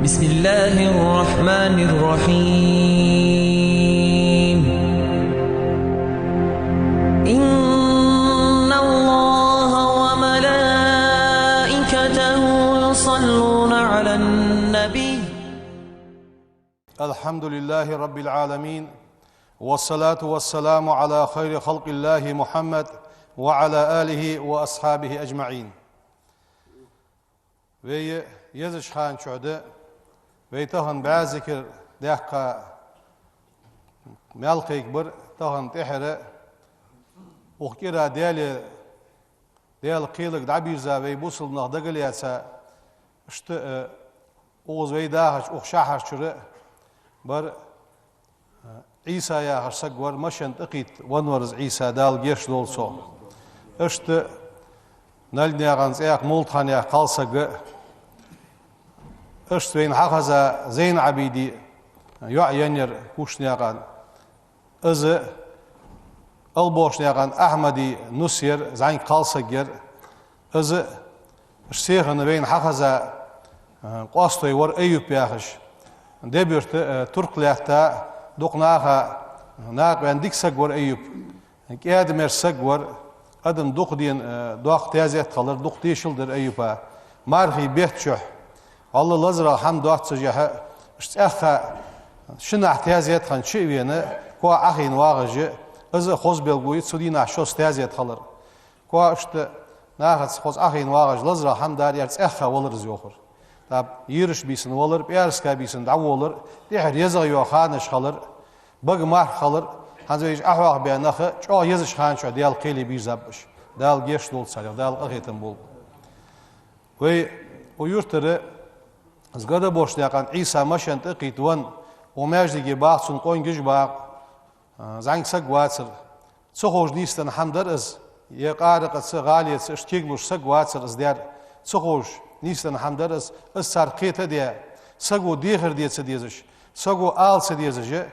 بسم الله الرحمن الرحيم إن الله وملائكته يصلون على النبي الحمد لله رب العالمين والصلاة والسلام على خير خلق الله محمد وعلى آله وأصحابه أجمعين. Ve yazış han çoğdu ve tahan bazıkır dakika melkik bir tahan tehre ukira değerli kıyılık dabiza ve busul nağdagliyasa işte oğuz ve dağış ukşahar çürü bir İsa'ya harsak var maşant aqit vanvarız İsa dal geç dolso işte nalniyağın ayak multhanıya kalsagı اشتوين حقزا زين عبيدي يعينير كوشنياغان از البوشنياغان احمدي نسير زين قالسجر از الشيخن بين حقزا قاستوي ور ايوب ياخش دبرت تركلياتا دوقناها ناق بان ديكسج ور ايوب قياد مرسج ور ادم دوقدين دوق تازيت قالر دوق تيشلدر ايوبا مارخي بيتشح الله لازرا حمد واتسجها اشتاخا شنو احتياجات خان شيوينه كو اخين واغجي از خوز بلغويت سودينا شو استياجات خلر كو اشت ناخت خوز اخين واغج لازرا حمدار يرت اخا ولر زيوخر طب يرش بيسن ولر بيارسكا بيسن دعو ولر ديحر يزغ يو خانش خلر بغ مار خلر هانزويج احواغ بيانخ چو يزش خان شو ديال قيلي بيزابش دال گيش دول ساليغ دال اخيتن بول ويورتره زغدا بوشليقان عيسى مشان تقيتون وماجدي باخسون قونجج باق زانكسق واتسر تخوج نيستن حمدر از يقارق غاليت اشتيغلوش سق واتسر از ديار تخوج نيستن حمدر از سارقيته دي سقو ديخر ديت سديزش سقو آل سديزش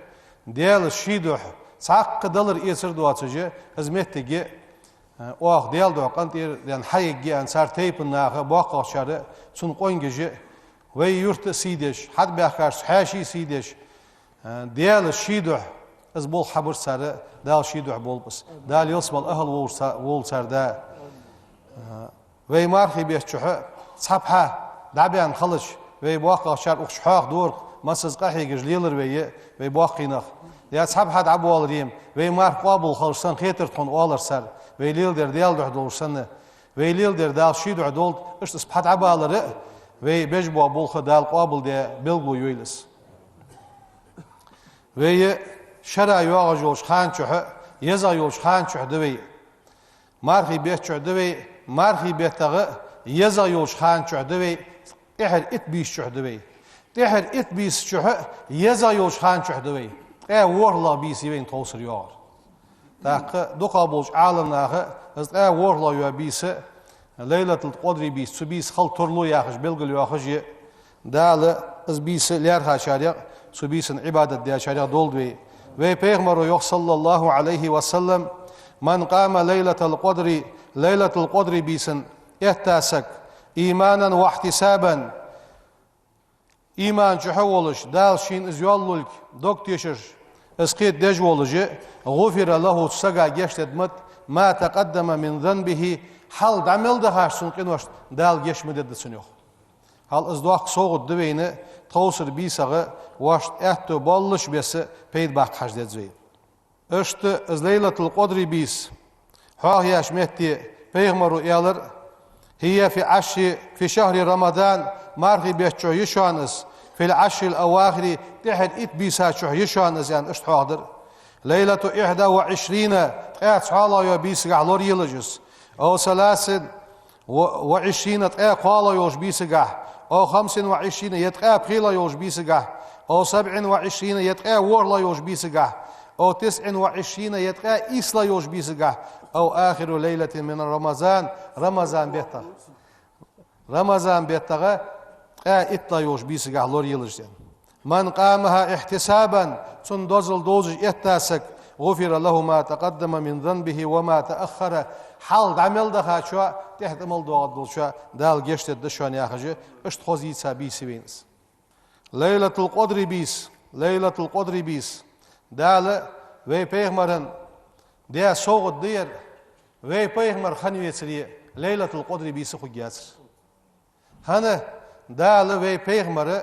ديال شيدوح ساق دلر يسر دواتسج از متگي اوخ ديال دو قنتير ديان حيگي انصار تيپن ناخه باقاشاره سون قونجج ve yurt sideş had bekar haşi sideş diğer şiduh az bol haber sarı dal şiduh bolbus dal yosmal ahl wol sarda ve marhi beçuha sapha dabian khalış ve baqa şar uxşaq dur masız qahi gijliler ve baqina ya sapha dabu alayım ve mar qabul khalışsan xetir ton olar sar ve lilder dial duhulsan ve lilder dal şiduh dol işte sapha abaları ve bejbo bulha dal qabul de bilgu yuilis ve şara yoğajoş xançuh yeza yoş xançuh de marhi beçuh de marhi betağı yeza yoş xançuh de tehir it bişuh de tehir it bişuh yeza yoş xançuh de warla bisi ven tosur yoğar taqı doqaboş alannağı az warla yo bisi ليلة القدر بيس سبيس خل ترلو ياخش بلغل ياخش دال از بيس ليرها شارع سبيس عبادة دي شارع دول وي پیغمبر يوح صلى الله عليه وسلم من قام ليلة القدر بيسن احتاسك إيمانا واحتسابا إيمان جحولش دال شين از يوللك دوك تيشش اسقيت دجولج غفر له تسقى جشت مت ما تقدم من ذنبه hal damel da haşsun qinoş dal geçmede desin yok. Hal izdoq soğud deveyni tawsir bisağı vaşt ehto ballış besi peydbaq hajdedzey. Öştü iz leylatul qadri bis. Ha yaşmetti peyğmaru yalar hiye fi ashi fi şehri Ramazan marhi beço yişanız fil ashil awahiri tehd it bisa ço yişanız yani öşt hadır. Leylatu 21 qat hala yo bis galor yılacız. أو 23 تقى قال يوش بيسجح أو 25 يتقى بخيلا يوش بيسجح أو 27 يتقى ورلا يوش بيسجح أو 29 يتقى إسلا يوش بيسجح أو آخر ليلة من رمضان بيتغى إتلا يوش بيسجح لور يلجن من قامها احتسابا تندزل دوج إتاسك غفر له ما تقدم من ذنبه وما تأخر حال عمل ده شو تحت مال دوغ دول شو دال جشت ده شو نياخجه اشت خوزي سابي سوينس Leylatul Qadri bis, Leylatul Qadri bis. Dale ve peygamberin de soğud diyer ve peygamber haniyetsiri Leylatul Qadri bisi xugiyas. Hani dale ve peygamberi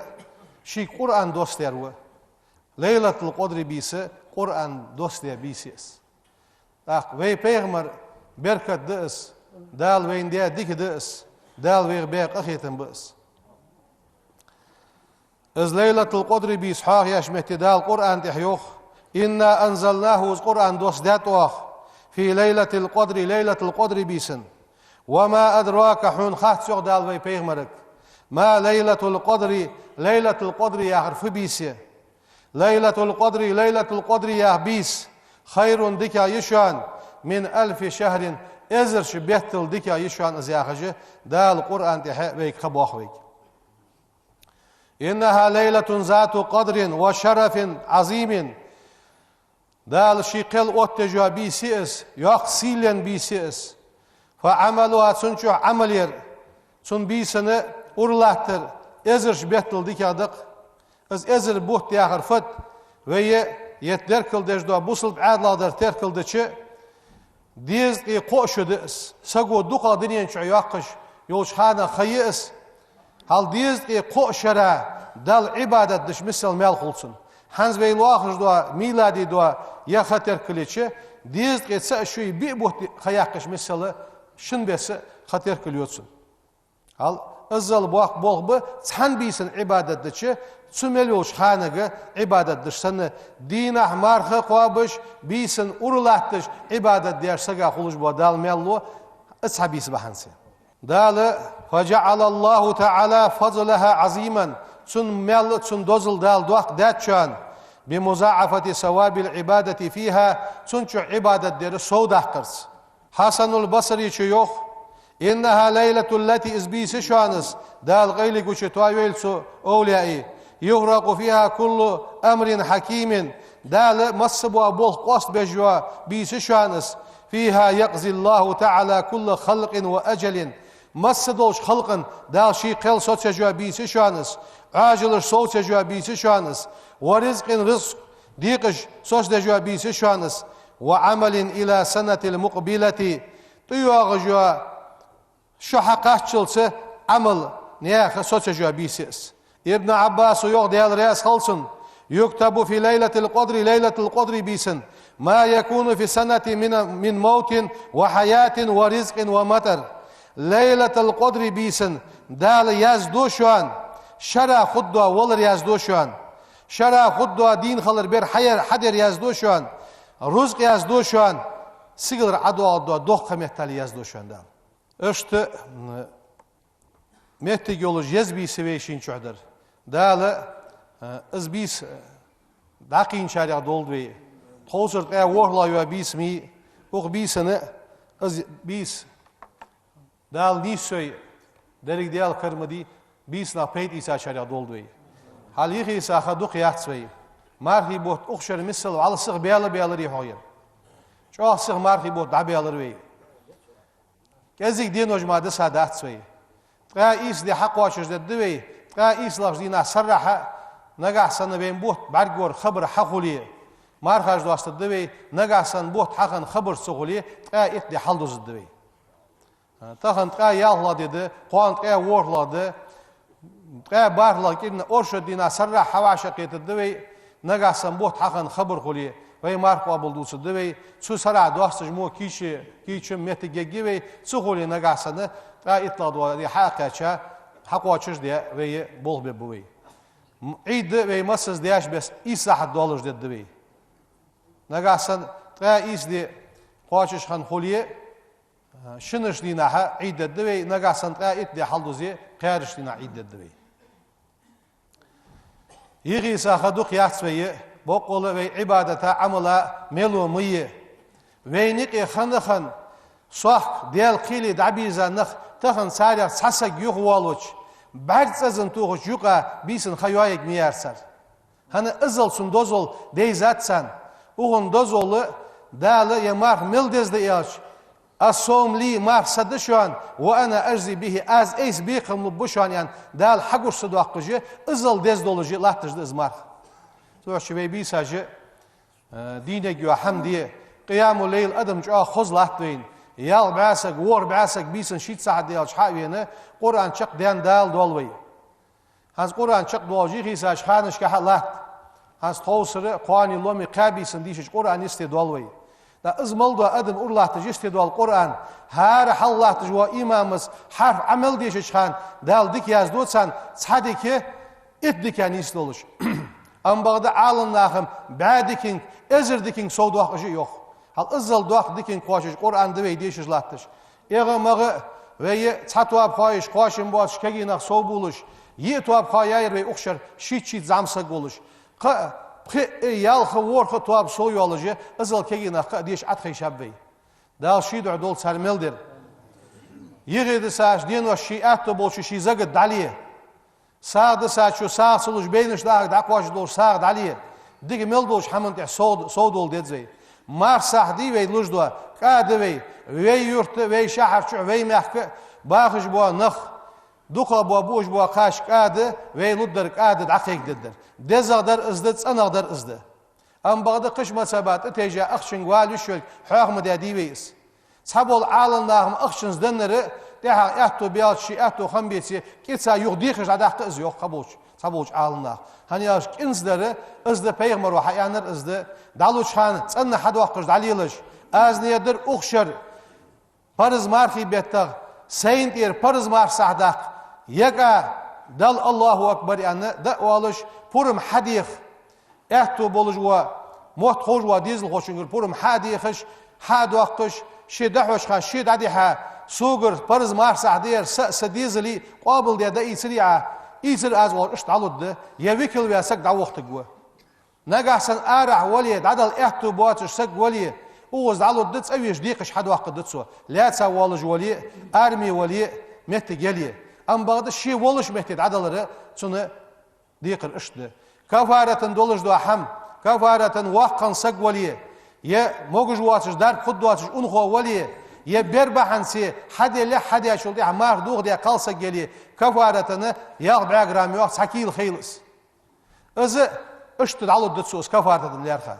şi Kur'an dostlar ve Leylatul Qadri bisi Kur'an dostlar bisiyiz. Tak ve peygamber Berkat deis, dal ve indiye dik deis, dal ve beyk ahiyetin bis. Ez Leylatul Qadri bis haq yaşmehti dal Kur'an tihyoh. İnna anzalnahu Kur'an dostat oğ. Fi Leylatul Qadri, Leylatul Qadri bisin. Ve ma adraka hun khat soğ dal ve peygamberik. Ma Leylatul Qadri, Leylatul Qadri ya harfi bisi. Leylatul Qadri, Leylatul Qadri ya bis. Hayrun dika yişan min elfi şehrin. Ezir şu behtil dika yişan aziyahıcı. Dal Kur'an tihe ve kabuah ve. İnneha leyletun zatu qadrin ve şerefin azimin. Dal şiqel ottejua bisiyiz. Yok silen bisiyiz. Fa amaluha sunçu amal yer. Sun bisini urlahtır. Ezir şu behtil dikadık. Ezir buht diyahır fıt. Ve yetler kıldejdoa busılıp adladır ter kıldıçı. Diz ki qoşudiz. Sago duqa diniyen şu yakkış. Yolçhana xayiz. Hal diz ki qoşara dal ibadet dış misal mel kulsun. Hans ve ilahır doa miladi doa ya khater kılıçı. Diz ki sa şuy bir buht xayakkış misalı şın besi khater kılıyorsun. Hal ızzal buaq bolğbu san bisin ibadet dışı. Sümel yolçhanıgı ibadet dış. Sanı dinah marxı qoabış bisin urulat dış ibadet diyer saga xuluş bu dal mellu ıshabisi bahansi. Dalı fecealallahu Teala fazlaha azimen sun mel sun dozul dal duaq datçan bi muzaafati sevabil ibadeti fiha sunçu ibadet deri soğdaqkırs. Hasanul Basri çi yok. İnneha leyletul lati izbisi şanız dal gayli güçü tuavelsu ovliyai yughraku fiha kullu emrin hakimin dal masbu bol qost bejwa bisi şanız fiha yaqzillahu Teala kullu halqin ve ecelin Massadolş halkın dal şi qel soçacua bisi şanız. Acılır soçacua bisi şanız. Ve rizqin rizq diqiş soçacua bisi şanız. Ve amelin ila senetil muqbileti tuyuağıcua şu haqaqçılsı amel neyaqı soçacua bisiyiz. İbn Abbas'ı yok deyal reyas halsın. Yuktabu fi leyletil qadri, leyletil qadri bisin. Ma yekunu fi seneti min mautin ve hayatin ve rizqin ve matar. Leyletul Qadri bisin dal yazdu şu an. Şara xuddua olur yazdu şu an. Şara xuddua din khalır bir hayır hader yazdu şu an. Rızk yazdu şu an. Sigil adu doh kamettali yazdu şu an dal. İşte mettik yolu jezbi sevişin çuhdur. Dal izbis daqin şariya doldu ve tozur qaya vuhla bismi uq bisini bis dal nisoy derik dial kırmadi bis na peyt isa şariya doldu. Halihi isa xaduk yaxtsvay. Marhi bot uxşar misal alsıq beyalı rihoyir. Çok sık marhi bot dabiyalar ve. Gezik din ojmada sadatsvay. Qa is de haq vaçız dedi ve qa is lafzina sarraha nagahsan ben bot bargor xabr haquli. Marhaj dostı dedi ve nagahsan bot haqan xabr suğuli qa it de halduz dedi. Tahan qa yahla dedi, qoan qa worladı. Qa barla ki orşa dina sarra havaşa qetdi ve nagahsan bot haqan xabr xuli ve marq qabuldusu dedi ve su sara dostı mo kiçi metige ve su xuli nagahsanı qa itladı ve haqaça haqaçız diye ve bol be bu ve. İd ve masız diyaş bes isah dolar dedi ve. Nagahsan qa isdi qoçış xan xuliye şınış dinaha iddedi ve nagasan qa it de halduzi qarish dina iddedi ve. Yig'i sahaduq yaxsveyi boqolu ve ibadata amala melumiyi ve niqi xanxan soq del qili dabizanıq taxan sariq sasak yuqwaluç bartsazın tuğuç yuqa bisin xayoyik miyarsar. Hani ızılsun dozol deyzatsan uğun dozolu dalı yamar mildezde yaç الصوم لي مقصد شان وأنا أجزي به از إيس بيقم لبشان يعني دال حقور صداقجي إزل دز دولجي لا تجد إزمار تو شوي بيساجي دينك يا حمدي قيام الليل أدم جاء خز لاتوين يال بعسك ور بعسك بيسن شيت ساعة ديال شحاوينه قرآن شق ديان دال دولوي هاز قرآن شق دولجي خيساج خانش كحلات هاز توسر قواني لومي قابيسن ديش قرآن يستي دولوي دا ازمل دو ادم الله تجستي دو القرآن هار الله تجوا إمامس حرف عمل ديش خان دال ديك ياز دوتسان صحديك اتديك يعني يستولش ام بغدا عالم ناخم بعدكين ازر ديكين سو دوخ جي يوخ هل ازل دوخ ديكين قواشش قرآن دوي ديش لاتش ايغا مغا وي تاتواب خوايش قواشن بواتش كگيناخ سو بولش يتواب خواياير وي اخشر شيت زامسق بولش يالخ ورخ تواب سويولوجي ازل كينا قديش اتخي شابي دال شيد عدول سرملدر يغيد ساش دين وشيئات بولش شي زغد داليه ساعد ساچو ساصلوش بينش داغ داقواش دول ساعد داليه ديگ ملدوش حمنت سودول ديزي مار صحدي وي لوجدو قادوي وي يورت وي شهر وي مخ باخش بو نخ دوخا بو بوش بو قاش قاده وي لودر قاده دقيق ددر دزغدر ازدت انغدر ازده ام بغدا قش مسابات تيجا اخشن والوشل حيحم دادي ويس صحابول عالم ناهم اخشنز دنر ده اتو بيال شي اتو خمبيتي كيتسا يغديخش عداق از يوق قبولش صابولش عالم نا هنياش كنزدر ازده پیغمبر وحيانر ازده دالوش خان صن حد وقش دليلش از نيدر اخشر فرز مارخي بيتغ سينت ير فرز مار صحدق يقا دل الله اكبر يعني دعوالش پورم حديخ اتو بولجوا موت خوجوا ديزل خوشنگر پورم حديخش حد وقش شي دحوش خان شي دديها سوگر فرز مار صحدير سديزلي قابل ده ايسريا ايسر از ور اشتعلد يوكل ويسك دعوختگوا نگحسن ارع ولي عدل اتو بواتش سك ولي اوز علود دت اويش ديقش حد وقت دتسو لا تسوالج ولي ارمي ولي مت جلي ام بعد شي ولش مت عدلره تسنه ديقر اشد كفاره دولج دو حم كفاره وقن سك ولي يا موجج واتش دار خد واتش انخو ولي يا بربحنسي حد لا حد يشول دي عمار دوغ دي قالسه جلي كفاره يا 4 جرام يوق سكيل خيلس از اشد علود دتسو كفاره ليرخا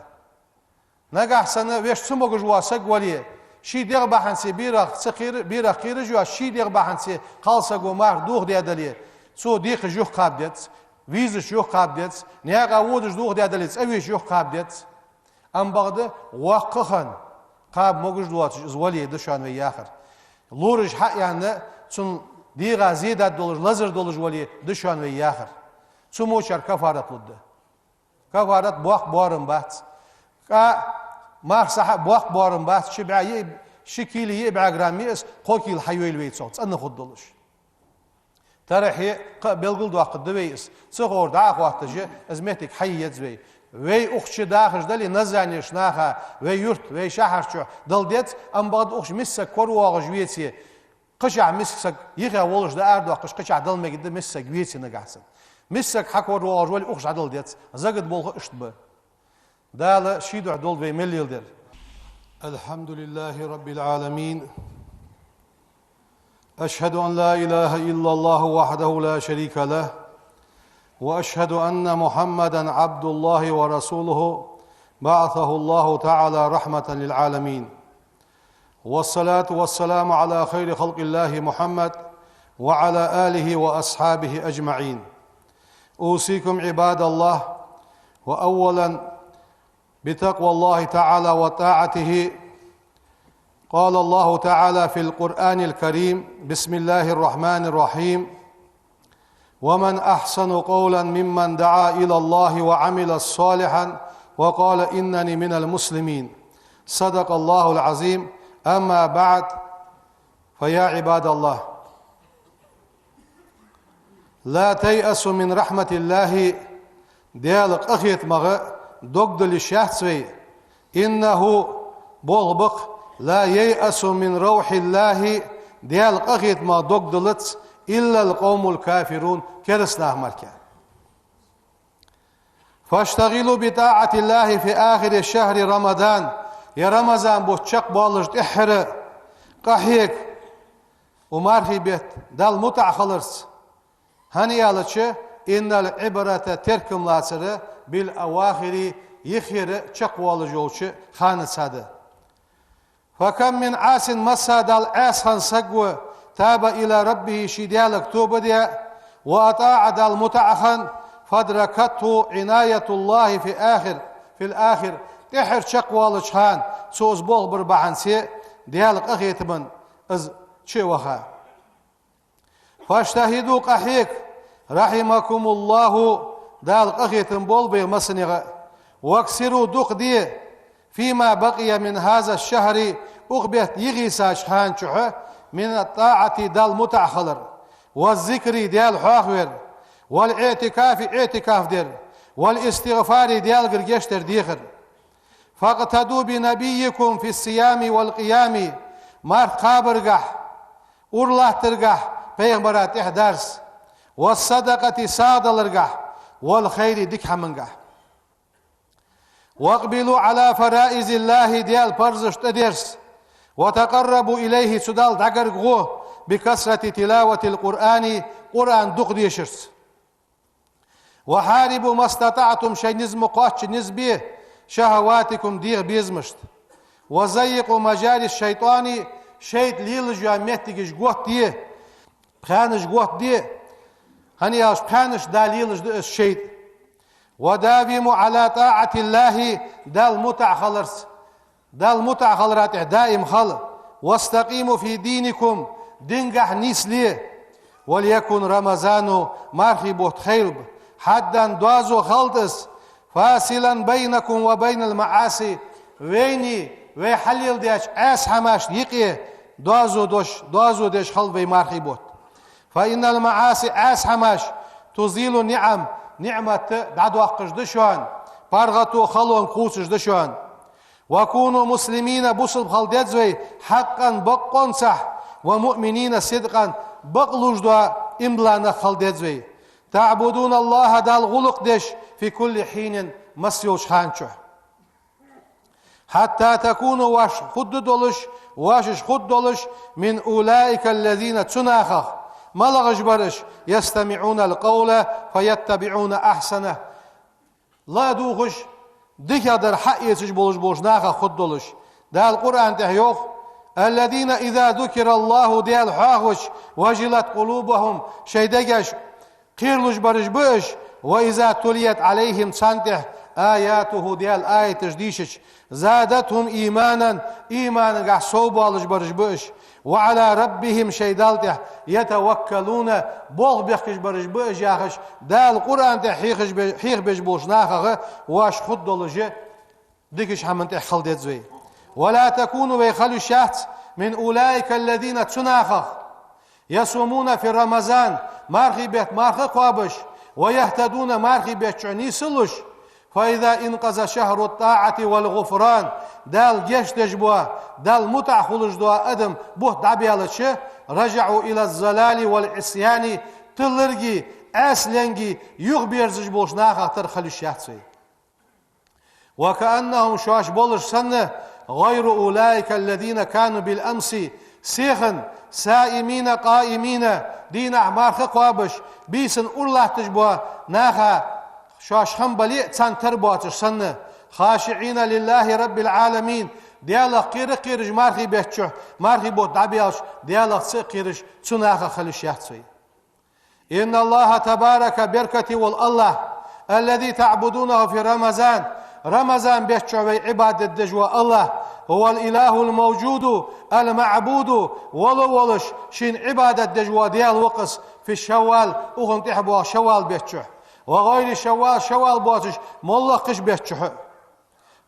نجح سنة ويش سموج جوا سجوليه شي دير بحنسي بيرق سخير بيرق خير جوا شي دير بحنسي خالص جومار دوغ ديادليه سو ديق جوخ قابدت ويز جوخ قابدت نياقا وودج دوغ ديادليت اويش جوخ قابدت ام بعد وقخن قاب موجج دواتش زوليه دشان وياخر لورج حق يعني سن ديغا زيدات دولج لزر دولج وليه دشان وياخر سمو شر كفارة لده كفارة بوق بارم بات مار صاحب بوق بارم بات شبعي شكيلي يبع جراميس قوكيل حيويل ويتصوت أنا خدلش ترى هي بلغل دوق دويس صغور داق وقت جه أزمتك حي يزوي وي أخش داخش دلي نزعني شناخا وي يرت وي شهر شو دل ديت أم بعد أخش مسك كروا جويتي قشع مسك يخا ولش دا أرد وقش قشع دل مجد مسك جويتي نجحسن مسك حكور وجوال أخش عدل ديت زجد بلغ اشتبه دال شيدو عدول في مليل الحمد لله رب العالمين أشهد أن لا إله إلا الله وحده لا شريك له وأشهد أن محمدا عبد الله ورسوله بعثه الله تعالى رحمة للعالمين والصلاة والسلام على خير خلق الله محمد وعلى آله وأصحابه أجمعين أوصيكم عباد الله وأولا بتقوى الله تعالى وطاعته قال الله تعالى في القرآن الكريم بسم الله الرحمن الرحيم ومن أحسن قولا ممن دعا إلى الله وعمل صالحا وقال إنني من المسلمين صدق الله العظيم أما بعد فيا عباد الله لا تيأسوا من رحمة الله ديالك أخيت مغا دقدل الشخصي إنه بغبق لا ييأس من روح الله ديال قخيت ما دقدلت إلا القوم الكافرون كرسناه مركا فاشتغلوا بطاعة الله في آخر الشهر رمضان يا رمضان بوشق بالج إحر قحيك ومارخي بيت دال متع خلرس هني على إن العبرة تركم لاسرة بالأواخر يخير تشقوال جوش خانة سادة فكم من عاس مسا دال عاسخان سقوة تاب إلى ربه شديالك توبة وأطاع دال متعخن فدركته عناية الله في الآخر تحر تشقوال شخان سوز بول بربعان سي ديالك أخيتمن از شوخا فاشتهدوا قحيك رحمكم الله دالك أخيتم بول بمسنغ واكسروا دق دي فيما بقي من هذا الشهر أخبت يغيسا شخان شحه من الطاعة دال متعخلر والذكر ديال حاخور والاعتكاف اعتكاف در والاستغفار ديال قرقشتر ديخر فاقتدوا بنبيكم في الصيام والقيام مار قابرقح أورله ترقح پیغمبرات احدارس والصدقة صادلرقح والخير ديك حمنقح واقبلوا على فرائز الله ديال برزش تدرس وتقربوا إليه سدال دقرقو بكثرة تلاوة القرآن قرآن دق ديشرس وحاربوا ما استطعتم شيء نزم قاتش نزبيه شهواتكم ديغ بيزمشت وزيقوا مجال الشيطان شيط ليل جامعتك جوت ديه بخانش جوت ديه هني اش بخانش داليل الشيط وداوموا على طاعة الله دال متع خلرس دال متع خلرات دائم خل واستقيموا في دينكم دنجح نيسليه وليكن رمضان مارخي بوت خيرب حدا دوازو خلطس فاصلا بينكم وبين المعاصي ويني ويحلل ديش اس حماش يقي دوازو ديش خلبي مارخي بوت فإن المعاصي اس حماش تزيل النعم نعمة دعدو أقش دشوان بارغتو خلون قوسش دشوان وكونوا مسلمين بوصل خلدزوي حقا بقون صح ومؤمنين صدقا بقلوش دوا إملانا خلدزوي تعبدون الله دال غلق دش في كل حين مسيوش خانشو حتى تكونوا واش خد دولش واشش خد دولش من أولئك الذين تناخخ ملغش برش يستمعون القول فيتبعون أحسنه لا دوغش ديك هذا حق يسج بولش ناخا خد دولش ده القرآن تحيوخ الذين إذا ذكر الله ديال حاغوش وجلت قلوبهم شيدقش قيرلوش برش بش وإذا تليت عليهم سانته آياته ديال آية تجديشش زادتهم إيمانا قح صوبالش برش بش وعلى ربهم شيدالته يتوكلون بوغ بيخش برش بش ياخش دا القرآن تحيخ بش بوش ناخغ واش خد دولجي ديكش حمن تحخل ديزوي ولا تكونوا بيخلوا الشخص من أولئك الذين تناخخ يصومون في رمضان مارخي بيت مارخي قابش ويهتدون مارخي بيت شعني سلوش فإذا انقذ شهر الطاعة والغفران دال جيش تجبوا دال متع خلوش دوا أدم بوه دعبيالش رجعوا إلى الزلال والعصيان تلرقي أسلنجي يغبيرزج بوش ناخا ترخل الشخصي وكأنهم شاش بولش سنة غير أولئك الذين كانوا بالأمس سيخن سائمين قائمين دين أعمار خقوابش بيسن الله تجبوا ناخا شاش خنبلي تسان تربواتش سنة خاشعين لله رب العالمين ديالك قيرج مارخي بيتشو مارخي بوت دعبياش ديالك سيقيرج تناخا خلش يحتسي إن الله تبارك بركة والله الذي تعبدونه في رمضان بيتشو عبادة دجوة الله هو الإله الموجود المعبود ولش شين عبادة دجوة ديال وقص في الشوال وهم تحبوا شوال بيتشو وغير شوال بواتش ملقش بيتشو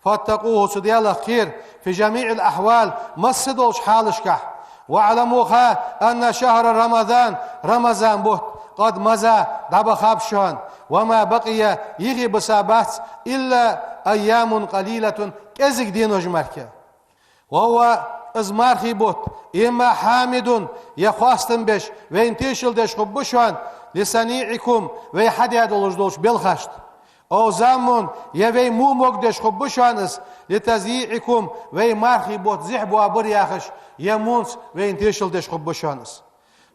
فاتقوه سديال خير في جميع الأحوال مسدوش حالشكح واعلموها أن شهر رمضان بوت قد مزى دب خابشون وما بقي يغي بسابات إلا أيام قليلة كزك دينو جمركه وهو ازمارخي بوت إما حامد يخواستن بش وين تيشل دش خبشون لسنيعكم ويحد يدولش دوش بالخشت او زامون يوي مو مقدش خبشانس لتزييعكم وي مارخي بوت زحبو ابرياخش يمونس وين تيشل دش خبشانس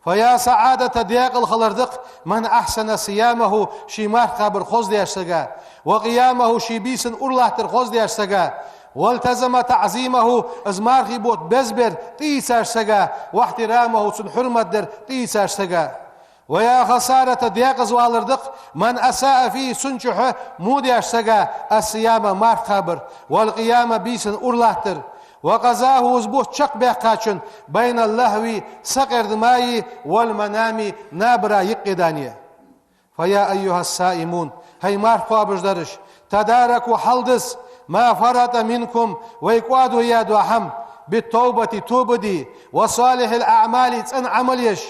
فيا سعادة دياق الخلردق من أحسن صيامه شي مارخ بر خوز دياشتغا وقيامه شي بيسن أرله تر خوز دياشتغا والتزم تعظيمه از مارخي بوت بزبر تيساشتغا واحترامه سن حرمت در تيساشتغا ويا خسارة دياق زوالردق من أساء فيه سنشح مودي أشتغى الصيام مارخ خبر والقيام بيسن أرلاتر وقزاه زبوه شق بيقاتشن بين اللهوي سقر دماي والمنام نابرا يقدانية فيا أيها السائمون هاي مارخ خابش درش تداركوا حلدس ما فرط منكم ويقوادوا يا دوحم بالتوبة توبدي وصالح الأعمال تن عمليش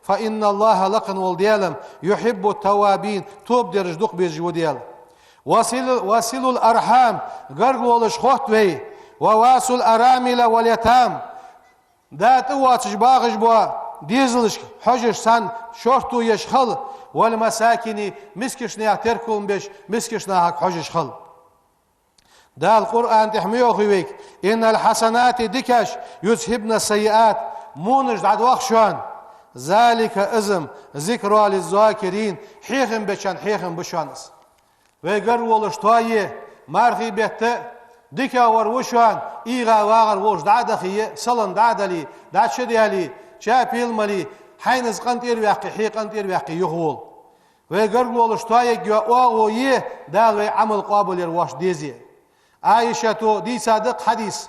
فإن الله لقن والديالم يحب التوابين توب درج دق بيجو ديال وصلوا الأرحام قرق والشخوت وي وواسوا الأرامل واليتام دات واتش باغش بوا ديزلش حجش سان شورتو يشخل والمساكن مسكش نيعتركم بيش مسكش ناهك حجش خل دا القرآن تحميه خويك إن الحسنات دكش يذهبن السيئات مونج دعد وخشوان ذلك ازم ذكر للذاكرين حيخم بشان حيخم بشانس ويقر ولشتايه مارخي بيت ديكا وروشان ايغا واغر وش دعدخي سلن دعدلي دعشديالي شابيل ملي حينز قنطير ويحقي حي قنطير ويحقي يغول ويقر ولشتايه جواغو يه دالوي عمل قابل يرواش ديزي عائشة دي صادق حديث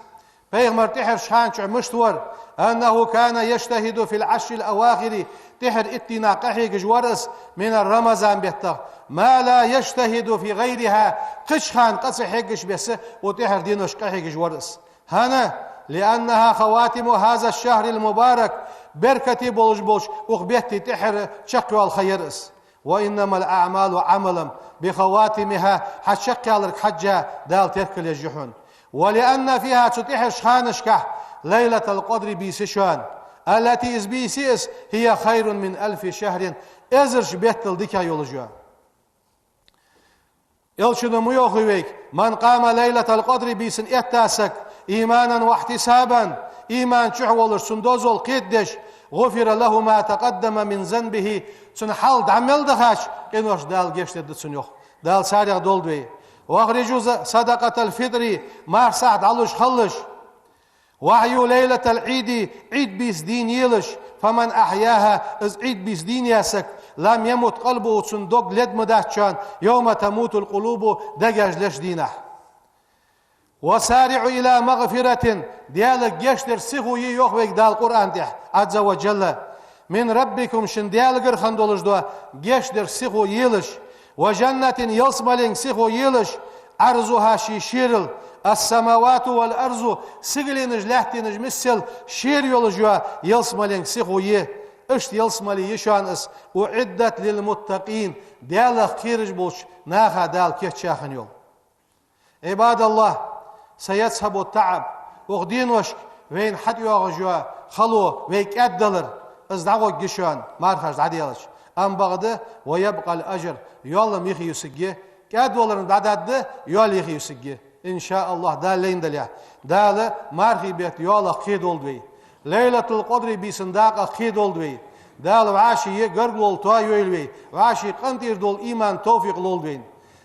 بيغمر تحر شانش مشتور أنه كان يجتهد في العشر الأواخر تحر اتناقه جوارس من الرمضان بيته ما لا يجتهد في غيرها قشخان قصحيقش بس وتحر دينوش قحيق جوارس هنا لأنها خواتم هذا الشهر المبارك بركة بولش بولش أخبيت تحر شقوى الخيرس وإنما الأعمال عملا بخواتمها حشق على حجة دال تركل يجحون ولأن فيها تتحر شخانشكح ليلة القدر بيسشان التي إز بيسيس هي خير من 1000 شهر إزرش بيتل ديكا يولجوا يلشنو ميوخويك من قام ليلة القدر بيسن اتاسك إيمانا واحتسابا إيمان شحولش سندوزول قيدش غفر له ما تقدم من ذنبه سنحال دعمل دخاش إنوش دال جيشت دتسنيوخ دال ساريغ دولدوي واخرجوا صدقة الفطر ما سعد علوش خلش وحيو ليلة العيد عيد بيس دين يلش فمن أحياها إز عيد بيس دين ياسك لم يمت قلبه صندوق لد مدهشان يوم تموت القلوب دجاج لش دينه وسارعوا إلى مغفرة ديالك جشتر سيخو يوخوك دال القرآن تح عز وجل من ربكم شن ديالك رخندولش دوا جشتر سيخو يلش وجنة يلسملين سيخو يلش أرزها شيشيرل السماوات والأرض سيغلينج لحتينج مثل شير يولجوا يلسملين سيخو يه اشت يلسملي يشان اس وعدت للمتقين ديال خيرج بولش ناخا دال كيتشاخن يول عباد الله سيذهب التعب وغدين وشك وين حد يوغجوا خلو ويك أدلر ازدعوا جشان مارخش عديالش أم بغده ويبقى الأجر يولم يخي يسجيه كادولرن دعدده يول يخي يسجيه إن شاء الله دال لين دليا دال مارخي بيت يولا خيد ولدوي ليلة القدر بيسنداق خيد ولدوي دال وعاشي قرقل توا يولوي وعاشي قنطير دول إيمان توفيق لولدوين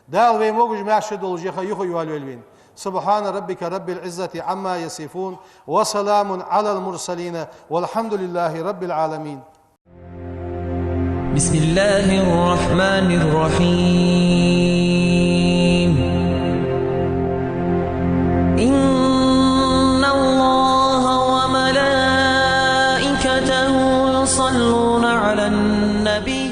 دال وي موجج ماشي دول جيخا يخو يولوين سبحان ربك رب العزة عما يصفون وسلام على المرسلين والحمد لله رب العالمين. بسم الله الرحمن الرحيم. إن الله وملائكته يصلون على النبي